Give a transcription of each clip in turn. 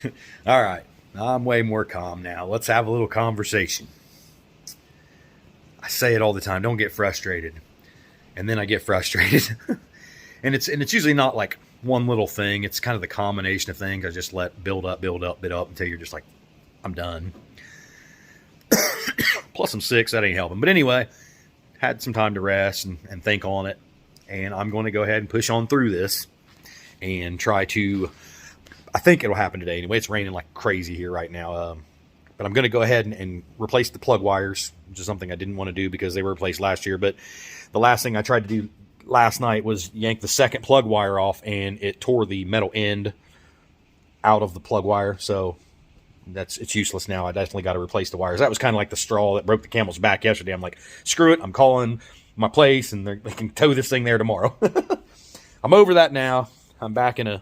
All right, I'm way more calm now. Let's have a little conversation. I say it all the time. Don't get frustrated, and then I get frustrated, and it's usually not like one little thing. It's kind of the combination of things. I just let build up, build up until you're just like, I'm done. Plus, I'm sick, so that ain't helping. But anyway, had some time to rest and think on it, and I'm going to go ahead and push on through this and try to. I think it'll happen today. Anyway, it's raining like crazy here right now. But I'm going to go ahead and replace the plug wires, which is something I didn't want to do because they were replaced last year. But the last thing I tried to do last night was yank the second plug wire off, and it tore the metal end out of the plug wire. So it's useless now. I definitely got to replace the wires. That was kind of like the straw that broke the camel's back yesterday. I'm like, screw it. I'm calling my place, and they can tow this thing there tomorrow. I'm over that now. I'm back in a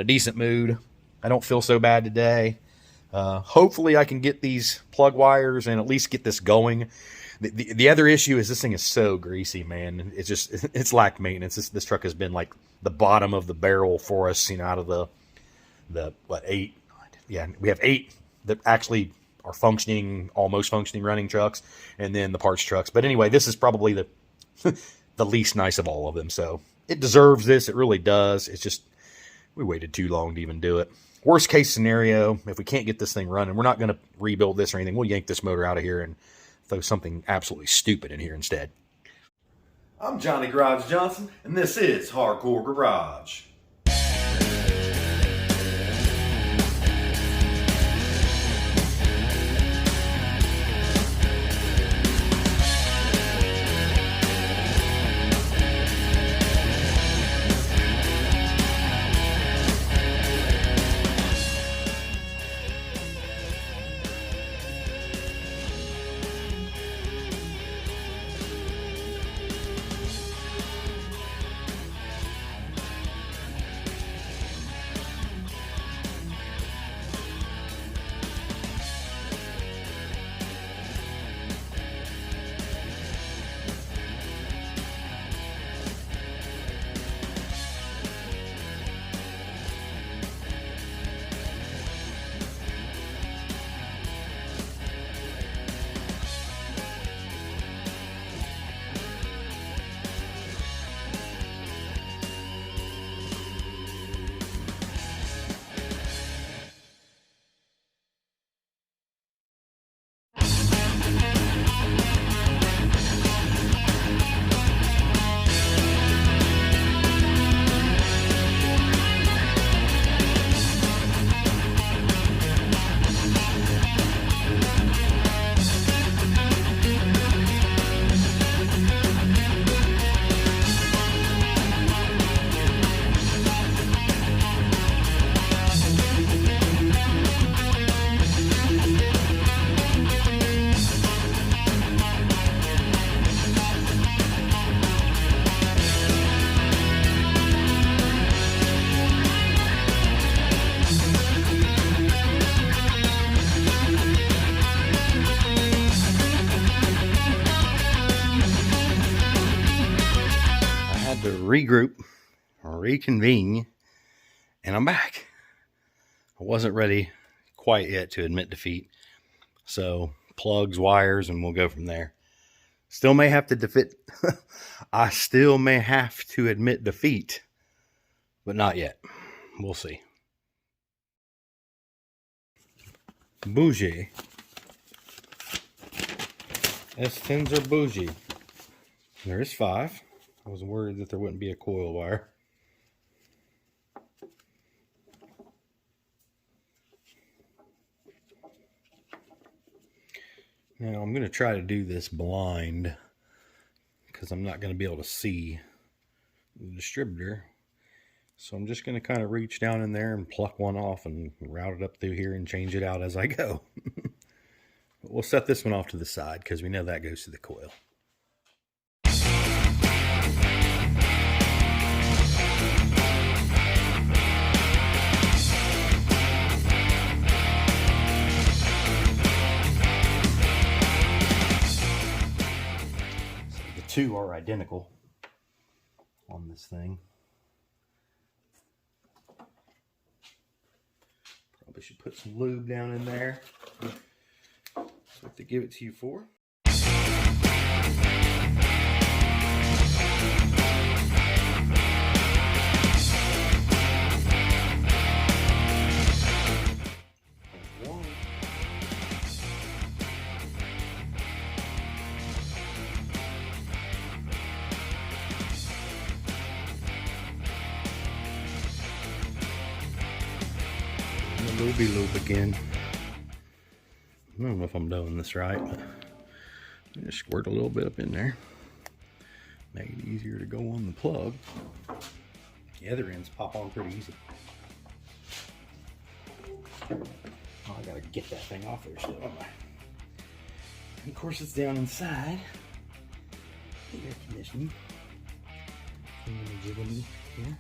decent mood. I don't feel so bad today. Hopefully I can get these plug wires and at least get this going. The other issue is this thing is so greasy, man. It's lacked maintenance. This truck has been like the bottom of the barrel for us, out of the what, 8? Yeah, we have 8 that actually are functioning, almost functioning running trucks, and then the parts trucks. But anyway, this is probably the the least nice of all of them. So it deserves this. It really does. It's just we waited too long to even do it. Worst case scenario, if we can't get this thing running, we're not going to rebuild this or anything. We'll yank this motor out of here and throw something absolutely stupid in here instead. I'm Johnny Garage Johnson, and this is Hardcore Garage. To regroup, reconvene, and I'm back. I wasn't ready quite yet to admit defeat, so plugs, wires, and we'll go from there. Still may have to defeat. I still may have to admit defeat, but not yet. We'll see. Bougie. S10s are bougie. There is 5. I was worried that there wouldn't be a coil wire. Now I'm going to try to do this blind because I'm not going to be able to see the distributor. So I'm just going to kind of reach down in there and pluck one off and route it up through here and change it out as I go. But we'll set this one off to the side because we know that goes to the coil. Two are identical on this thing. Probably should put some lube down in there. That's what they give it to you for. Lube again. I don't know if I'm doing this right, but I just squirt a little bit up in there. Make it easier to go on the plug. The other ends pop on pretty easy. Oh, I gotta get that thing off there still, don't I? And of course it's down inside the air conditioning. I'm gonna jiggle me here.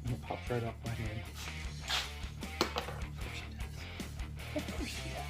And it pops right off my hand. Of course he does.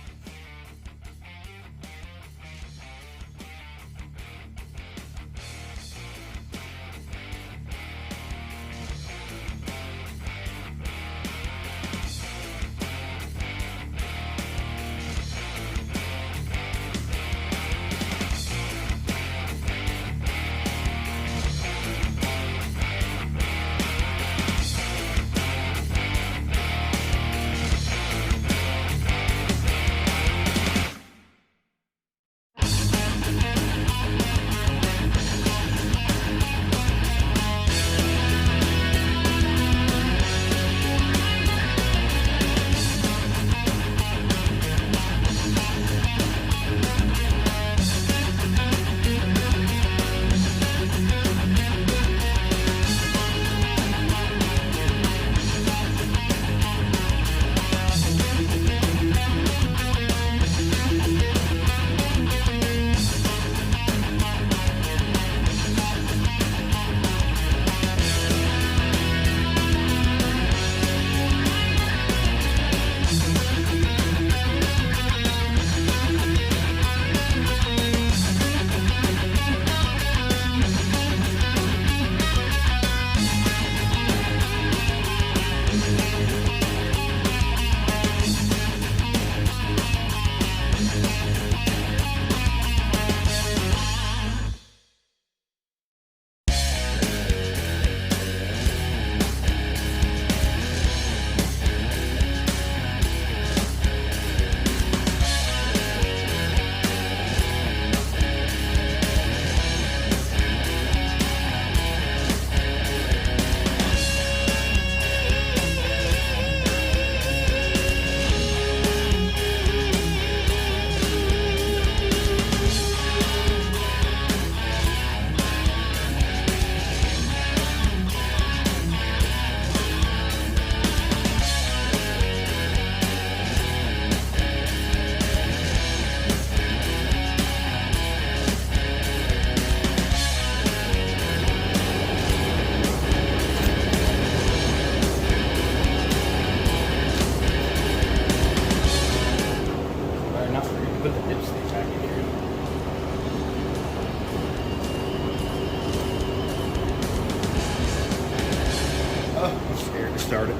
Start it.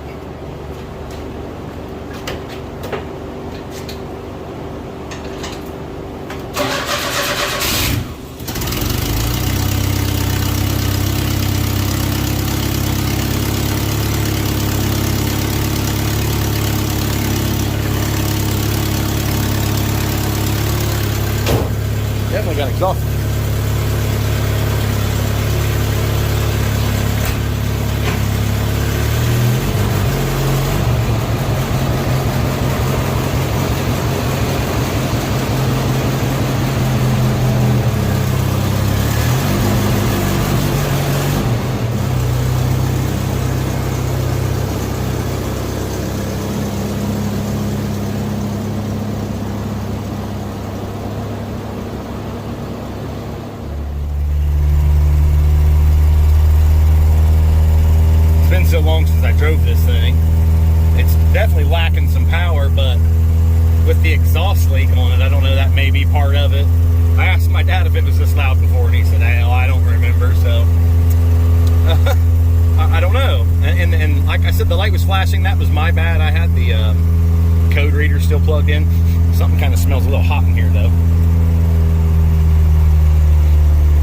Definitely got exhaust. So long since I drove this thing. It's definitely lacking some power, but with the exhaust leak on it, I don't know, that may be part of it. I asked my dad if it was this loud before, and he said, hell, I don't remember, so I don't know. And like I said, the light was flashing. That was my bad. I had the radiator's still plugged in. Something kind of smells a little hot in here though.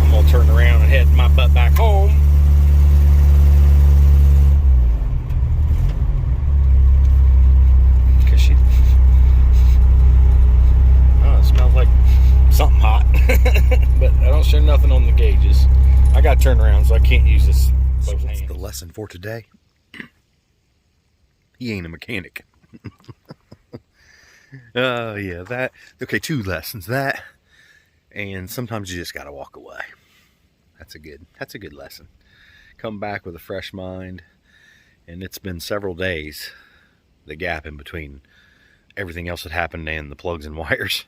I'm gonna turn around and head my butt back home. Cause it smells like something hot. But I don't show nothing on the gauges. I got to turn around, so I can't use this. So what's the lesson for today? He ain't a mechanic. Yeah, that. Okay, 2 lessons. That, and sometimes you just got to walk away. That's a good lesson. Come back with a fresh mind, and it's been several days, the gap in between everything else that happened and the plugs and wires.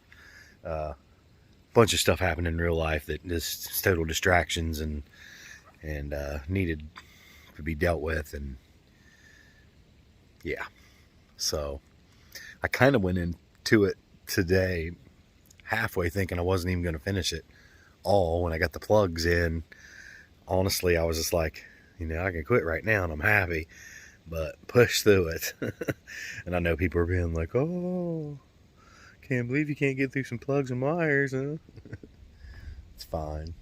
Bunch of stuff happened in real life that just total distractions and needed to be dealt with, and yeah, so I kind of went into it today halfway thinking I wasn't even going to finish it all. When I got the plugs in, honestly, I was just like, you know, I can quit right now and I'm happy, but push through it. And I know people are being like, oh, can't believe you can't get through some plugs and wires, huh? It's fine.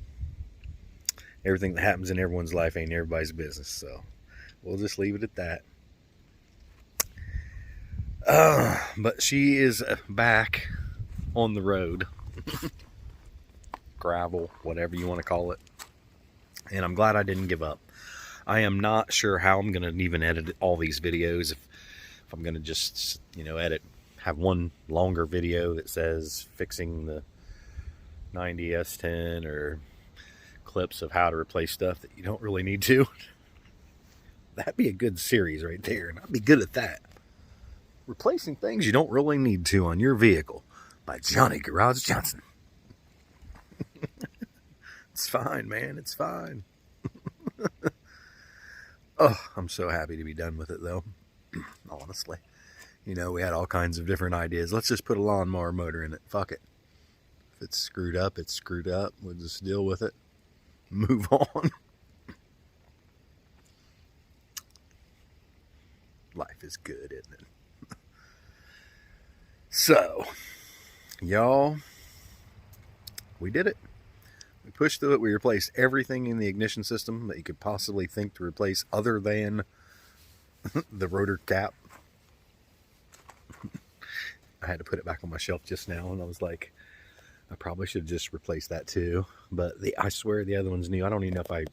Everything that happens in everyone's life ain't everybody's business, so we'll just leave it at that. But she is back on the road. Gravel, whatever you want to call it. And I'm glad I didn't give up. I am not sure how I'm going to even edit all these videos. If I'm going to just, you know, have one longer video that says fixing the 90 S10 or clips of how to replace stuff that you don't really need to. That'd be a good series right there, and I'd be good at that. Replacing things you don't really need to on your vehicle by Johnny Garage Johnson. It's fine, man. It's fine. Oh, I'm so happy to be done with it, though. Honestly. You know, we had all kinds of different ideas. Let's just put a lawnmower motor in it. Fuck it. If it's screwed up, it's screwed up. We'll just deal with it. Move on. Life is good, isn't it? So, y'all, we did it. We pushed through it. We replaced everything in the ignition system that you could possibly think to replace other than the rotor cap. I had to put it back on my shelf just now, and I was like, I probably should just replace that too. But I swear the other one's new. I don't even know if I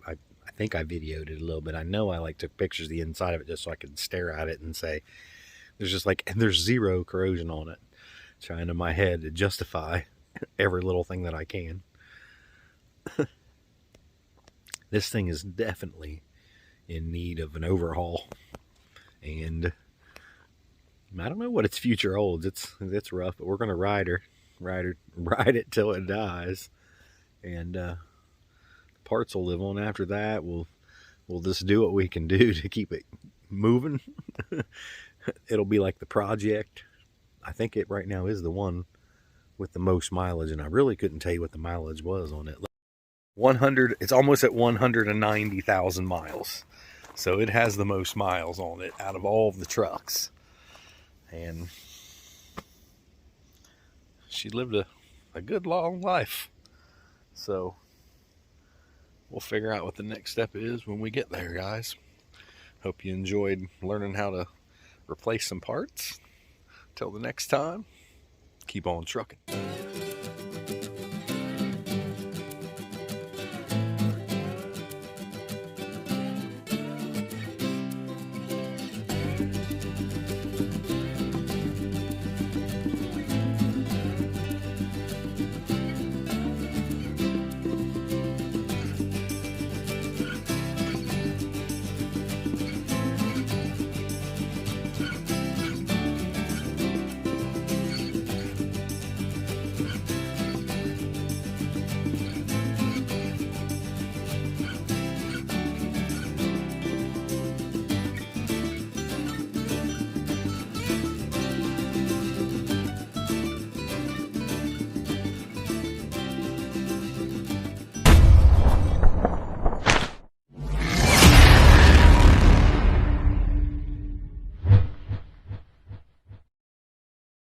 think I videoed it a little bit. I know I took pictures of the inside of it just so I could stare at it and say, and there's zero corrosion on it. Trying in my head to justify every little thing that I can. This thing is definitely in need of an overhaul, and I don't know what its future holds. It's rough, but we're gonna ride it till it dies, and parts will live on after that. We'll just do what we can do to keep it moving. It'll be like the project. I think it right now is the one with the most mileage, and I really couldn't tell you what the mileage was on it. 100. It's almost at 190,000 miles, so it has the most miles on it out of all of the trucks. And she lived a good long life. So we'll figure out what the next step is when we get there, guys. Hope you enjoyed learning how to replace some parts. Till the next time, keep on trucking.